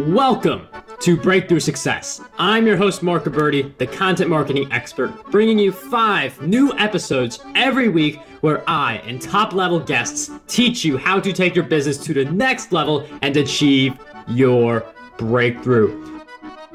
Welcome to Breakthrough Success. I'm your host, Mark Roberti, the content marketing expert, bringing you 5 new episodes every week where I and top-level guests teach you how to take your business to the next level and achieve your breakthrough.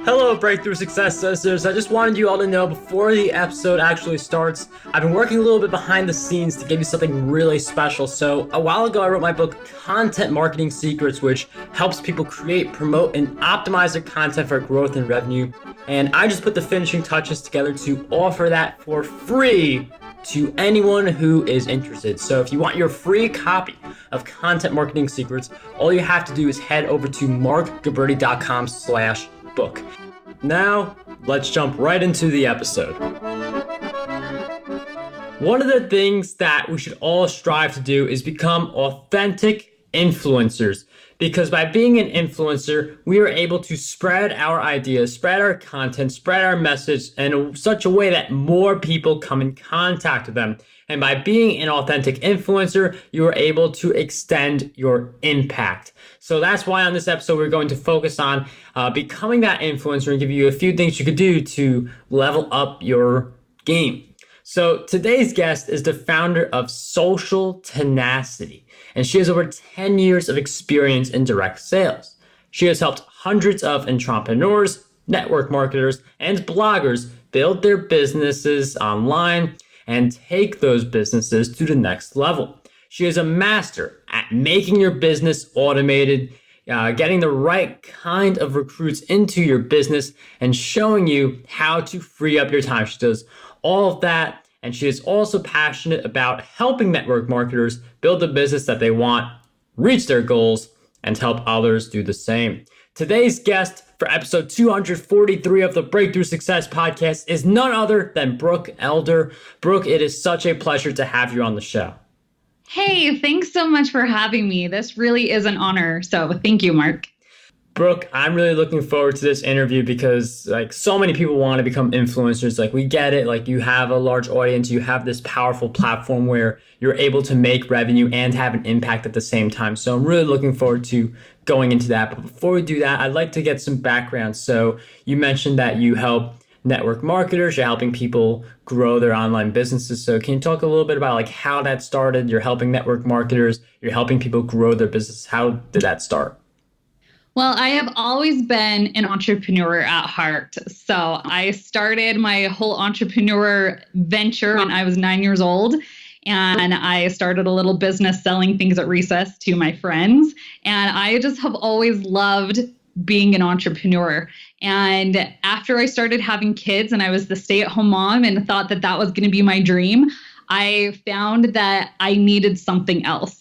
Hello, Breakthrough Success Sisters. I just wanted you all to know before the episode actually starts, I've been working a little bit behind the scenes to give you something really special. So a while ago, I wrote my book, Content Marketing Secrets, which helps people create, promote, and optimize their content for growth and revenue. And I just put the finishing touches together to offer that for free to anyone who is interested. So if you want your free copy of Content Marketing Secrets, all you have to do is head over to markgaberti.com/book. Now, let's jump right into the episode. One of the things that we should all strive to do is become authentic influencers, because by being an influencer, we are able to spread our ideas, spread our content, spread our message in such a way that more people come in contact with them. And by being an authentic influencer, you are able to extend your impact. So that's why on this episode, we're going to focus on becoming that influencer and give you a few things you could do to level up your game. So today's guest is the founder of Social Tenacity, and she has over 10 years of experience in direct sales. She has helped hundreds of entrepreneurs, network marketers, and bloggers build their businesses online and take those businesses to the next level. She is a master at making your business automated, getting the right kind of recruits into your business, and showing you how to free up your time. She does all of that, and she is also passionate about helping network marketers build the business that they want, reach their goals, and help others do the same. Today's guest for episode 243 of the Breakthrough Success Podcast is none other than Brooke Elder. Brooke, it is such a pleasure to have you on the show. Hey, thanks so much for having me. This really is an honor. So thank you, Mark. Brooke, I'm really looking forward to this interview because so many people want to become influencers. We get it. You have a large audience. You have this powerful platform where you're able to make revenue and have an impact at the same time. So I'm really looking forward to going into that. But before we do that, I'd like to get some background. So you mentioned that you help network marketers, you're helping people grow their online businesses. So can you talk a little bit about how that started? You're helping network marketers, you're helping people grow their business. How did that start? Well, I have always been an entrepreneur at heart. So I started my whole entrepreneur venture when I was 9 years old. And I started a little business selling things at recess to my friends. And I just have always loved being an entrepreneur. And after I started having kids and I was the stay-at-home mom and thought that that was going to be my dream, I found that I needed something else.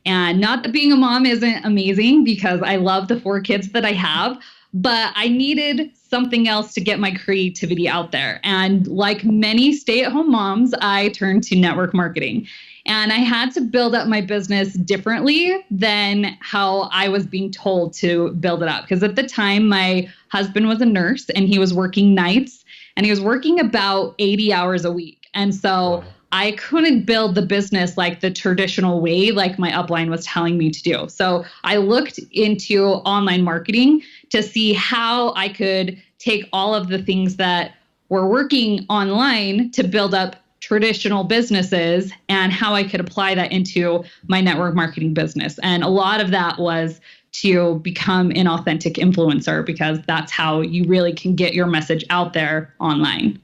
And not that being a mom isn't amazing, because I love the 4 kids that I have, but I needed something else to get my creativity out there. And like many stay-at-home moms, I turned to network marketing. And I had to build up my business differently than how I was being told to build it up. Because at the time, my husband was a nurse and he was working nights and he was working about 80 hours a week. And so I couldn't build the business like the traditional way, like my upline was telling me to do. So I looked into online marketing to see how I could take all of the things that were working online to build up traditional businesses and how I could apply that into my network marketing business. And a lot of that was to become an authentic influencer, because that's how you really can get your message out there online.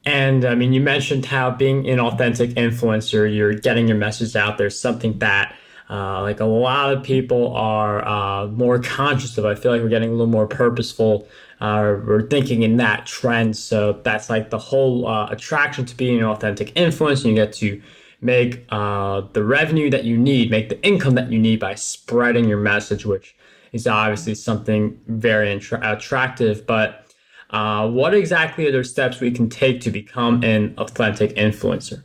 And you mentioned how being an authentic influencer, you're getting your message out there, something that a lot of people are more conscious of. I feel like we're getting a little more purposeful. We're thinking in that trend. So that's the whole attraction to being an authentic influencer. You get to make the revenue that you need, make the income that you need by spreading your message, which is obviously something very attractive. But what exactly are the steps we can take to become an authentic influencer?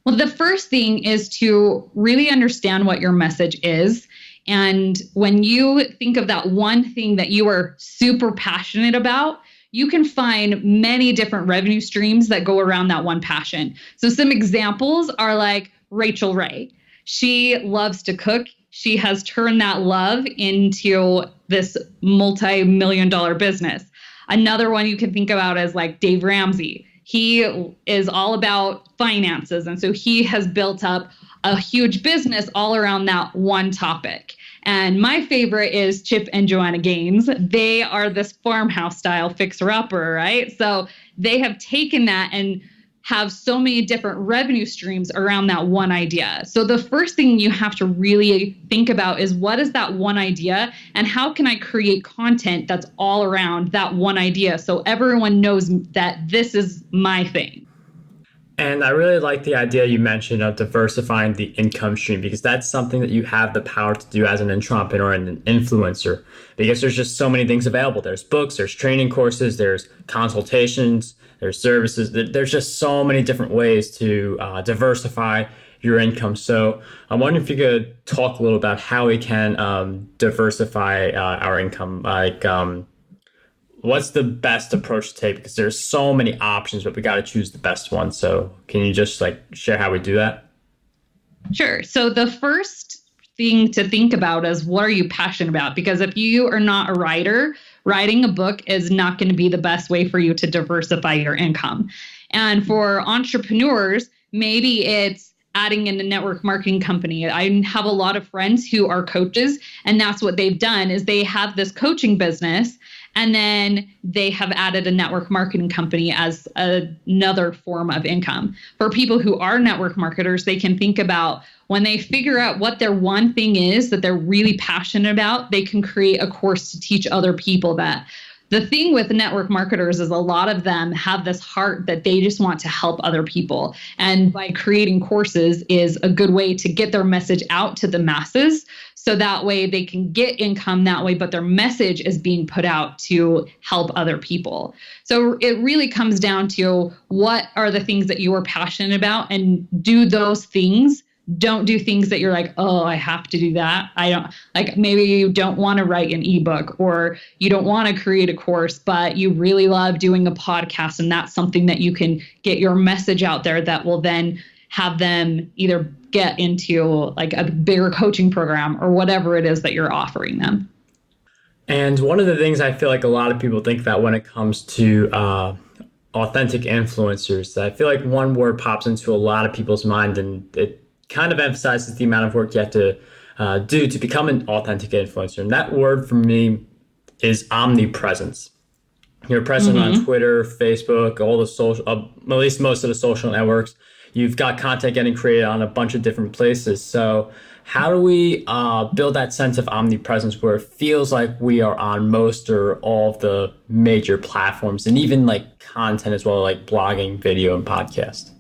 Well, the first thing is to really understand what your message is. And when you think of that one thing that you are super passionate about, you can find many different revenue streams that go around that one passion. So some examples are like Rachel Ray. she loves to cook. She has turned that love into this multi-million dollar business. Another one you can think about is like Dave Ramsey. He is all about finances. And so he has built up a huge business all around that one topic. And my favorite is Chip and Joanna Gaines. They are this farmhouse style fixer-upper, right? So they have taken that and have so many different revenue streams around that one idea. So the first thing you have to really think about is, what is that one idea and how can I create content that's all around that one idea so everyone knows that this is my thing. And I really like the idea you mentioned of diversifying the income stream, because that's something that you have the power to do as an entrepreneur and an influencer, because there's just so many things available. There's books, there's training courses, there's consultations, there's services. There's just so many different ways to diversify your income. So I'm wondering if you could talk a little about how we can diversify our income. Like, what's the best approach to take? Because there's so many options, but we got to choose the best one. So can you just like share how we do that? Sure. So the first thing to think about is, what are you passionate about? Because if you are not a writer, writing a book is not going to be the best way for you to diversify your income. And for entrepreneurs, maybe it's adding in a network marketing company. I have a lot of friends who are coaches, and that's what they've done is they have this coaching business, and then they have added a network marketing company as another form of income. For people who are network marketers, they can think about, when they figure out what their one thing is that they're really passionate about, they can create a course to teach other people that. The thing with network marketers is a lot of them have this heart that they just want to help other people. And by creating courses is a good way to get their message out to the masses. So that way they can get income that way, but their message is being put out to help other people. So it really comes down to, what are the things that you are passionate about, and do those things. Don't do things that you're like, oh, I have to do that. I don't, like, maybe you don't want to write an ebook, or you don't want to create a course, but you really love doing a podcast. And that's something that you can get your message out there that will then have them either get into like a bigger coaching program or whatever it is that you're offering them. And one of the things I feel like a lot of people think about when it comes to authentic influencers, I feel like one word pops into a lot of people's mind, and it kind of emphasizes the amount of work you have to do to become an authentic influencer. And that word for me is omnipresence. You're present on Twitter, Facebook, all the social, at least most of the social networks. You've got content getting created on a bunch of different places. So how do we build that sense of omnipresence where it feels like we are on most or all of the major platforms, and even like content as well, like blogging, video, and podcast?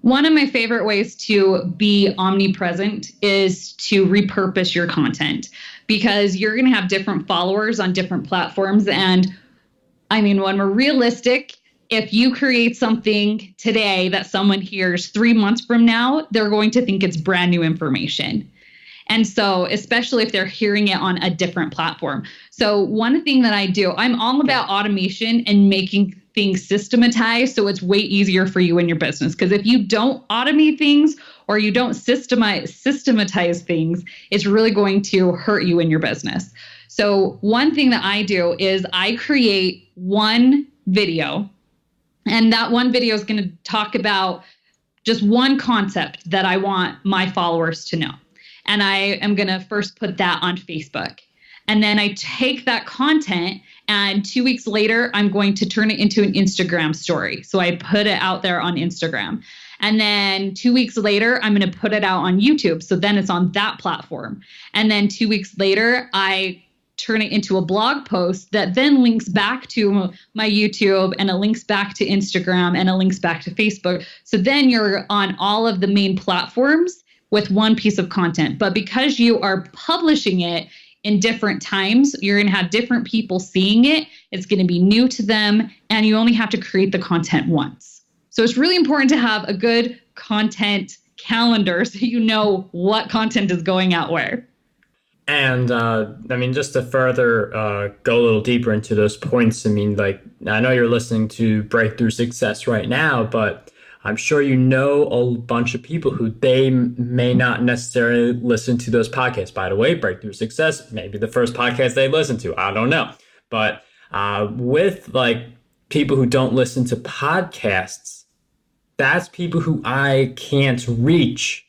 One of my favorite ways to be omnipresent is to repurpose your content, because you're going to have different followers on different platforms. And I mean, when we're realistic, if you create something today that someone hears 3 months from now, they're going to think it's brand new information. And so, especially if they're hearing it on a different platform. So one thing that I do, I'm all about automation and making things systematized so it's way easier for you in your business. Because if you don't automate things or you don't systematize things, it's really going to hurt you in your business. So one thing that I do is I create one video, and that one video is going to talk about just one concept that I want my followers to know. And I am going to first put that on Facebook. And then I take that content, and 2 weeks later, I'm going to turn it into an Instagram story. So I put it out there on Instagram. And then 2 weeks later, I'm going to put it out on YouTube. So then it's on that platform. And then 2 weeks later, I turn it into a blog post that then links back to my YouTube, and it links back to Instagram, and it links back to Facebook. So then you're on all of the main platforms with one piece of content. But because you are publishing it in different times, you're going to have different people seeing it. It's going to be new to them, and you only have to create the content once. So it's really important to have a good content calendar so you know what content is going out where. And I mean, just to further go a little deeper into those points, I mean, like, I know you're listening to Breakthrough Success right now, but I'm sure you know a bunch of people who they may not necessarily listen to those podcasts. By the way, Breakthrough Success, maybe the first podcast they listen to. I don't know. But with like people who don't listen to podcasts, that's people who I can't reach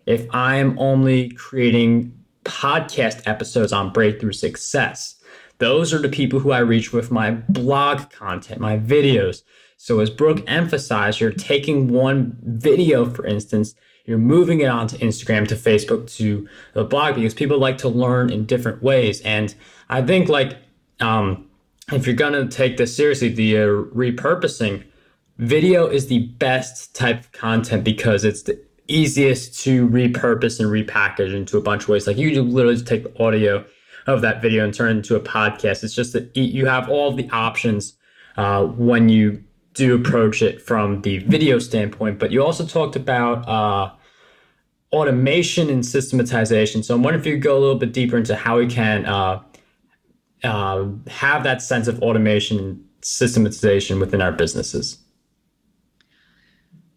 if I'm only creating podcast episodes on Breakthrough Success. Those are the people who I reach with my blog content, my videos. So as Brooke emphasized, you're taking one video, for instance, you're moving it onto Instagram, to Facebook, to the blog, because people like to learn in different ways. And I think like if you're going to take this seriously, the repurposing, video is the best type of content because it's the easiest to repurpose and repackage into a bunch of ways. Like you literally just take the audio of that video and turn it into a podcast. It's just that you have all the options when you do approach it from the video standpoint. But you also talked about automation and systematization. So I'm wondering if you could go a little bit deeper into how we can have that sense of automation and systematization within our businesses.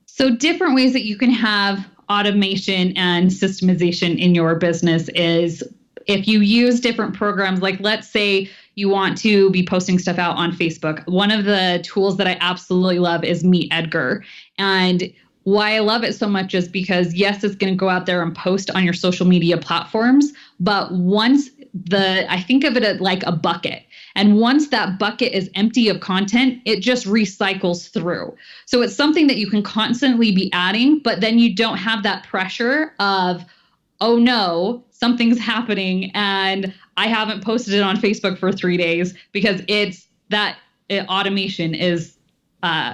So different ways that you can have automation and systemization in your business is if you use different programs, like let's say you want to be posting stuff out on Facebook. One of the tools that I absolutely love is Meet Edgar. And why I love it so much is because, yes, it's going to go out there and post on your social media platforms. But once I think of it like a bucket. And once that bucket is empty of content, it just recycles through. So it's something that you can constantly be adding, but then you don't have that pressure of, oh no, something's happening and I haven't posted it on Facebook for 3 days, because automation is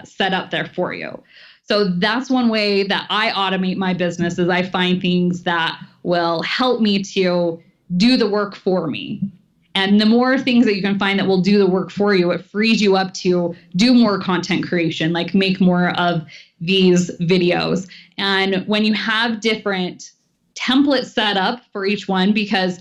set up there for you. So that's one way that I automate my business, is I find things that will help me to do the work for me. And the more things that you can find that will do the work for you, it frees you up to do more content creation, like make more of these videos. And when you have different templates set up for each one, because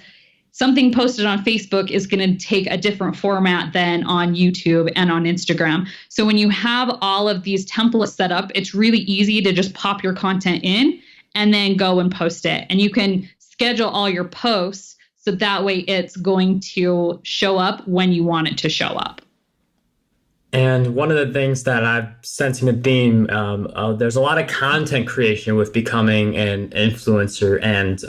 something posted on Facebook is going to take a different format than on YouTube and on Instagram. So when you have all of these templates set up, it's really easy to just pop your content in and then go and post it. And you can schedule all your posts so that way it's going to show up when you want it to show up. And one of the things that I'm sensing a theme, there's a lot of content creation with becoming an influencer. And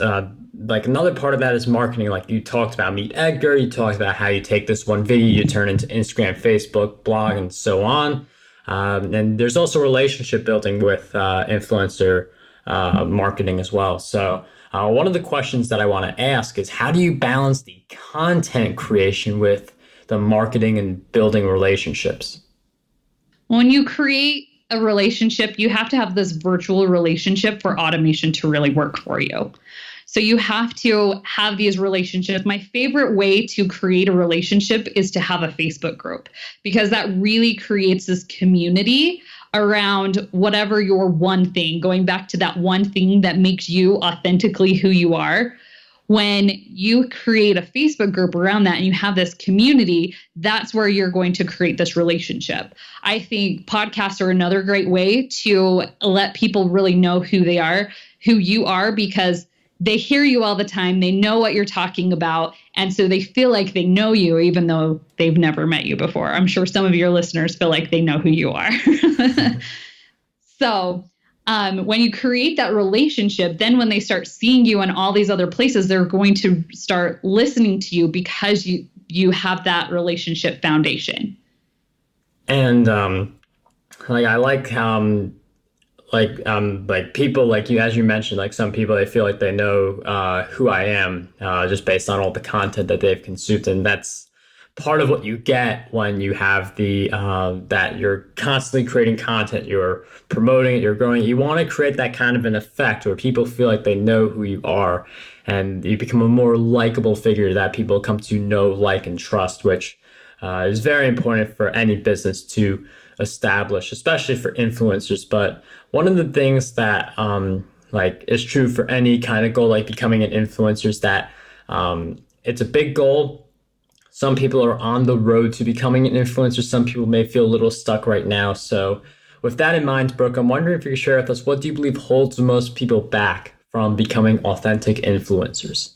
like another part of that is marketing. Like you talked about Meet Edgar, you talked about how you take this one video, you turn into Instagram, Facebook, blog, and so on. And there's also relationship building with influencer marketing as well. So one of the questions that I want to ask is, how do you balance the content creation with the marketing and building relationships? When you create a relationship, you have to have this virtual relationship for automation to really work for you. So you have to have these relationships. My favorite way to create a relationship is to have a Facebook group, because that really creates this community around whatever your one thing, going back to that one thing that makes you authentically who you are. When you create a Facebook group around that and you have this community, that's where you're going to create this relationship. I think podcasts are another great way to let people really know who they are, who you are, because they hear you all the time. They know what you're talking about. And so they feel like they know you, even though they've never met you before. I'm sure some of your listeners feel like they know who you are. So when you create that relationship, then when they start seeing you in all these other places, they're going to start listening to you because you have that relationship foundation. And I like people like you, as you mentioned, like some people, they feel like they know who I am just based on all the content that they've consumed. And that's part of what you get when you have the that you're constantly creating content, you're promoting it, you're growing. You want to create that kind of an effect where people feel like they know who you are, and you become a more likable figure that people come to know, like, and trust, which is very important for any business to establish, especially for influencers. But one of the things that is true for any kind of goal, like becoming an influencer, is that it's a big goal. Some people are on the road to becoming an influencer. Some people may feel a little stuck right now. So with that in mind, Brooke, I'm wondering if you could share with us, what do you believe holds most people back from becoming authentic influencers?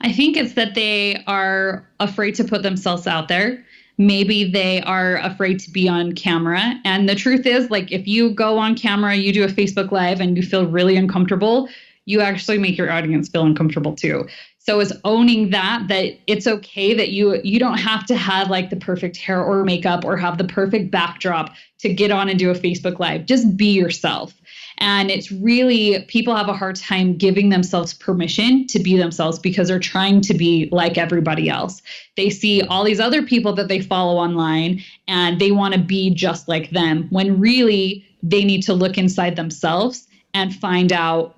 I think it's that they are afraid to put themselves out there. Maybe they are afraid to be on camera. And the truth is, like, if you go on camera, you do a Facebook Live and you feel really uncomfortable, you actually make your audience feel uncomfortable too. So it's owning that it's okay that you don't have to have like the perfect hair or makeup or have the perfect backdrop to get on and do a Facebook Live. Just be yourself. And it's really, people have a hard time giving themselves permission to be themselves because they're trying to be like everybody else. They see all these other people that they follow online and they want to be just like them, when really they need to look inside themselves and find out,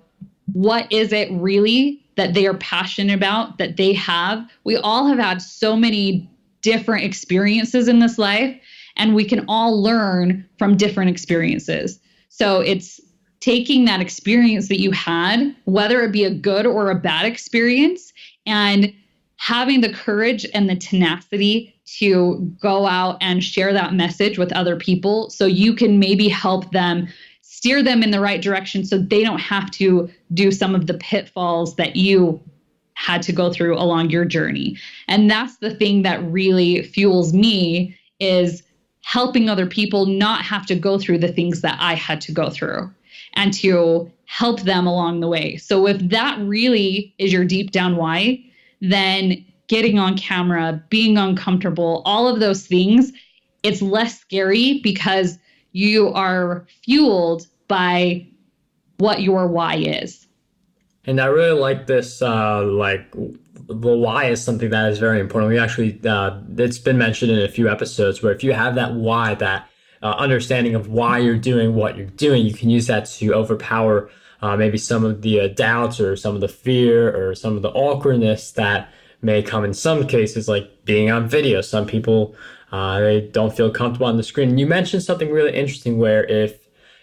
what is it really that they are passionate about, that they have. We all have had so many different experiences in this life, and we can all learn from different experiences. So it's taking that experience that you had, whether it be a good or a bad experience, and having the courage and the tenacity to go out and share that message with other people so you can maybe help them, steer them in the right direction so they don't have to do some of the pitfalls that you had to go through along your journey. And that's the thing that really fuels me, is helping other people not have to go through the things that I had to go through, and to help them along the way. So if that really is your deep down why, then getting on camera, being uncomfortable, all of those things, it's less scary because you are fueled by what your why is. And I really like this, like the why is something that is very important. We actually, it's been mentioned in a few episodes, where if you have that why, that understanding of why you're doing what you're doing, you can use that to overpower maybe some of the doubts or some of the fear or some of the awkwardness that may come in some cases, like being on video. Some people, they don't feel comfortable on the screen. And you mentioned something really interesting, where if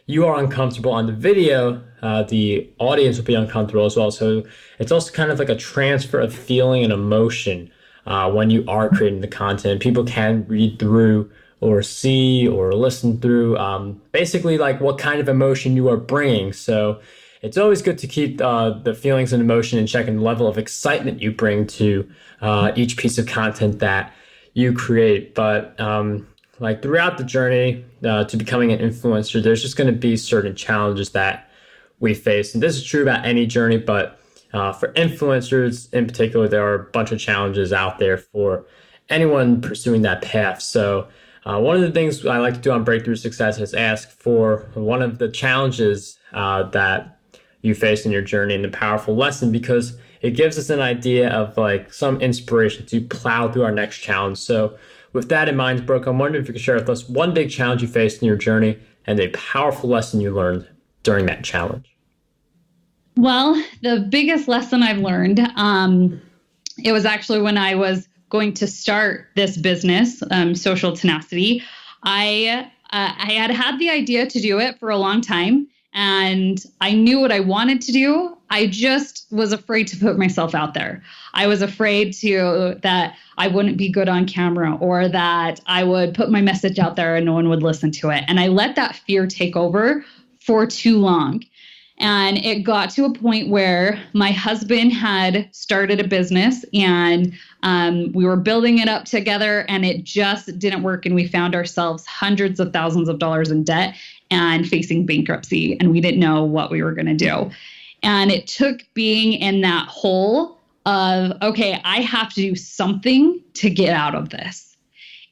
you are uncomfortable on the video, the audience will be uncomfortable as well. So it's also kind of like a transfer of feeling and emotion when you are creating the content. People can read through or see or listen through basically like what kind of emotion you are bringing. So it's always good to keep the feelings and emotion in check, and the level of excitement you bring to each piece of content that you create. But like throughout the journey to becoming an influencer, there's just going to be certain challenges that we face. And this is true about any journey, but for influencers in particular, there are a bunch of challenges out there for anyone pursuing that path. So one of the things I like to do on Breakthrough Success is ask for one of the challenges that you face in your journey and the powerful lesson, because it gives us an idea of like some inspiration to plow through our next challenge. So with that in mind, Brooke, I'm wondering if you could share with us one big challenge you faced in your journey and a powerful lesson you learned during that challenge. Well, the biggest lesson I've learned, it was actually when I was going to start this business, Social Tenacity. I had the idea to do it for a long time, and I knew what I wanted to do. I just was afraid to put myself out there. I was afraid that I wouldn't be good on camera, or that I would put my message out there and no one would listen to it. And I let that fear take over for too long. And it got to a point where my husband had started a business, and we were building it up together, and it just didn't work. And we found ourselves hundreds of thousands of dollars in debt and facing bankruptcy, and we didn't know what we were going to do. And it took being in that hole of, okay, I have to do something to get out of this.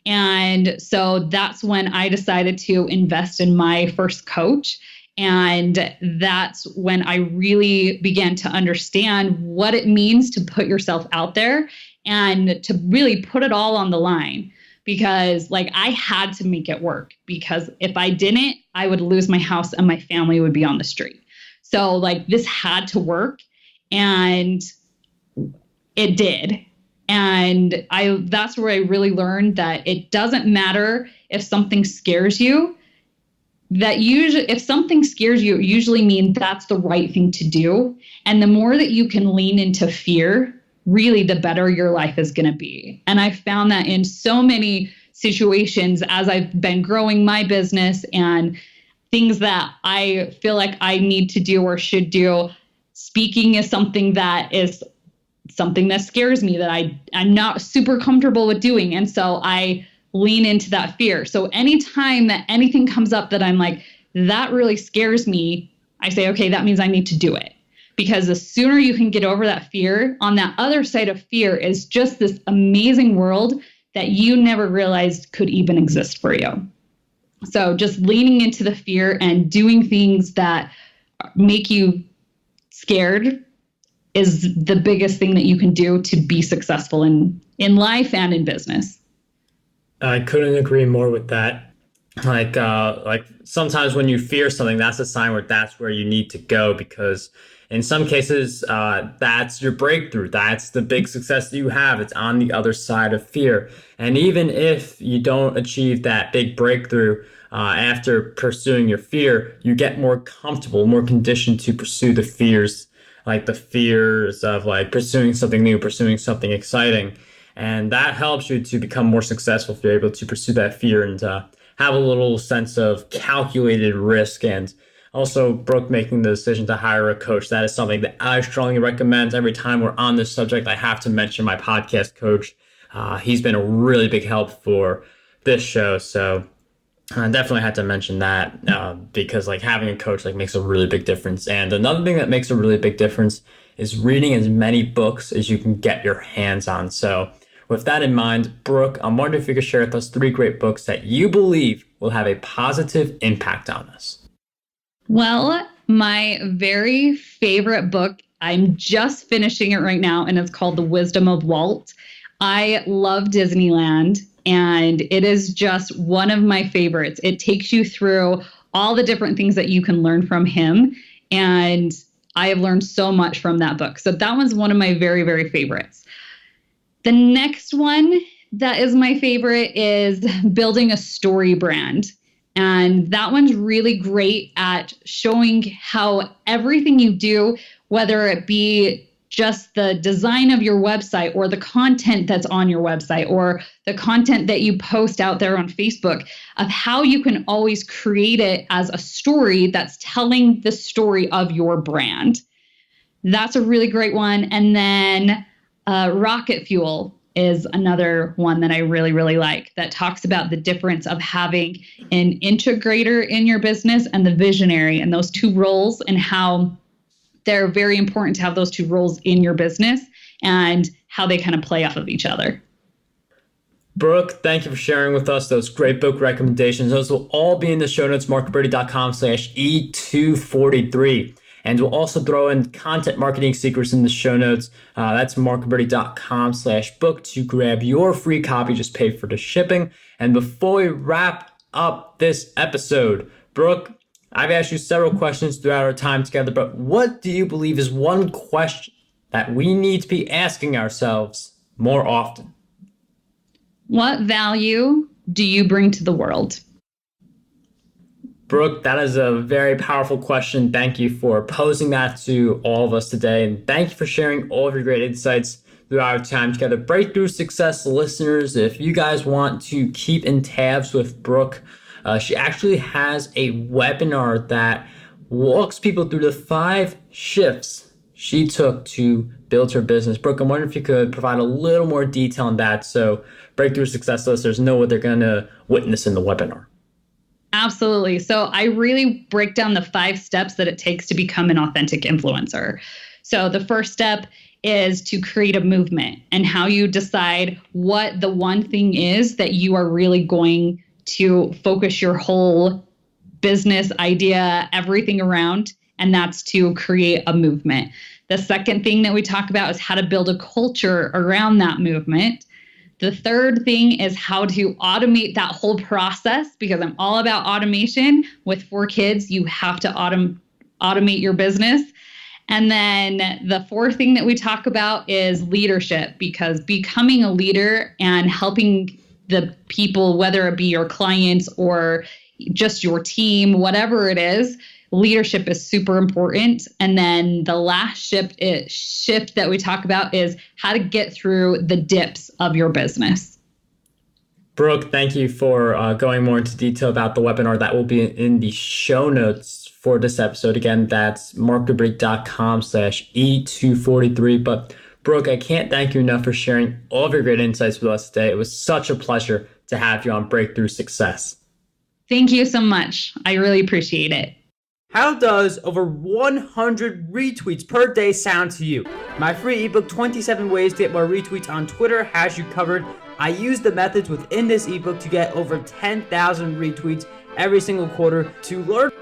And so that's when I decided to invest in my first coach. And that's when I really began to understand what it means to put yourself out there and to really put it all on the line. Because like I had to make it work, because if I didn't, I would lose my house and my family would be on the street. So like this had to work, and it did. And that's where I really learned that it doesn't matter if something scares you. That usually, if something scares you, it usually means that's the right thing to do. And the more that you can lean into fear, really the better your life is going to be. And I found that in so many situations as I've been growing my business and things that I feel like I need to do or should do. Speaking is something that scares me, that I'm not super comfortable with doing. And so I lean into that fear. So anytime that anything comes up that I'm like, that really scares me, I say, okay, that means I need to do it. Because the sooner you can get over that fear, on that other side of fear is just this amazing world that you never realized could even exist for you. So just leaning into the fear and doing things that make you scared is the biggest thing that you can do to be successful in life and in business. I couldn't agree more with that. Like sometimes when you fear something, that's a sign that's where you need to go, because in some cases, that's your breakthrough. That's the big success that you have. It's on the other side of fear. And even if you don't achieve that big breakthrough, after pursuing your fear, you get more comfortable, more conditioned to pursue the fears, like the fears of like pursuing something new, pursuing something exciting. And that helps you to become more successful if you're able to pursue that fear and have a little sense of calculated risk. And also, Brooke making the decision to hire a coach. That is something that I strongly recommend. Every time we're on this subject, I have to mention my podcast coach. He's been a really big help for this show. So I definitely had to mention that because like having a coach like makes a really big difference. And another thing that makes a really big difference is reading as many books as you can get your hands on. So with that in mind, Brooke, I'm wondering if you could share with us 3 great books that you believe will have a positive impact on us. Well, my very favorite book, I'm just finishing it right now, and it's called The Wisdom of Walt. I love Disneyland, and it is just one of my favorites. It takes you through all the different things that you can learn from him, and I have learned so much from that book. So that one's one of my very, very favorites. The next one that is my favorite is Building a Story Brand. And that one's really great at showing how everything you do, whether it be just the design of your website or the content that's on your website or the content that you post out there on Facebook, of how you can always create it as a story that's telling the story of your brand. That's a really great one. And then Rocket Fuel is another one that I really, really like, that talks about the difference of having an integrator in your business and the visionary, and those 2 roles, and how they're very important to have those 2 roles in your business and how they kind of play off of each other. Brooke, thank you for sharing with us those great book recommendations. Those will all be in the show notes, markberty.com/E243. And we'll also throw in content marketing secrets in the show notes. That's markberty.com/book to grab your free copy. Just pay for the shipping. And before we wrap up this episode, Brooke, I've asked you several questions throughout our time together, but what do you believe is one question that we need to be asking ourselves more often? What value do you bring to the world? Brooke, that is a very powerful question. Thank you for posing that to all of us today. And thank you for sharing all of your great insights throughout our time together. Breakthrough Success listeners, if you guys want to keep in tabs with Brooke, she actually has a webinar that walks people through the 5 shifts she took to build her business. Brooke, I'm wondering if you could provide a little more detail on that so Breakthrough Success listeners know what they're going to witness in the webinar. Absolutely. So I really break down the 5 steps that it takes to become an authentic influencer. So the first step is to create a movement, and how you decide what the one thing is that you are really going to focus your whole business idea, everything around, and that's to create a movement. The second thing that we talk about is how to build a culture around that movement. The third thing is how to automate that whole process, because I'm all about automation. With 4 kids, you have to automate your business. And then the fourth thing that we talk about is leadership, because becoming a leader and helping the people, whether it be your clients or just your team, whatever it is, leadership is super important. And then the last shift that we talk about is how to get through the dips of your business. Brooke, thank you for going more into detail about the webinar. That will be in the show notes for this episode. Again, that's marketbreak.com/E243. But Brooke, I can't thank you enough for sharing all of your great insights with us today. It was such a pleasure to have you on Breakthrough Success. Thank you so much. I really appreciate it. How does over 100 retweets per day sound to you? My free ebook, 27 Ways to Get More Retweets on Twitter, has you covered. I use the methods within this ebook to get over 10,000 retweets every single quarter. To learn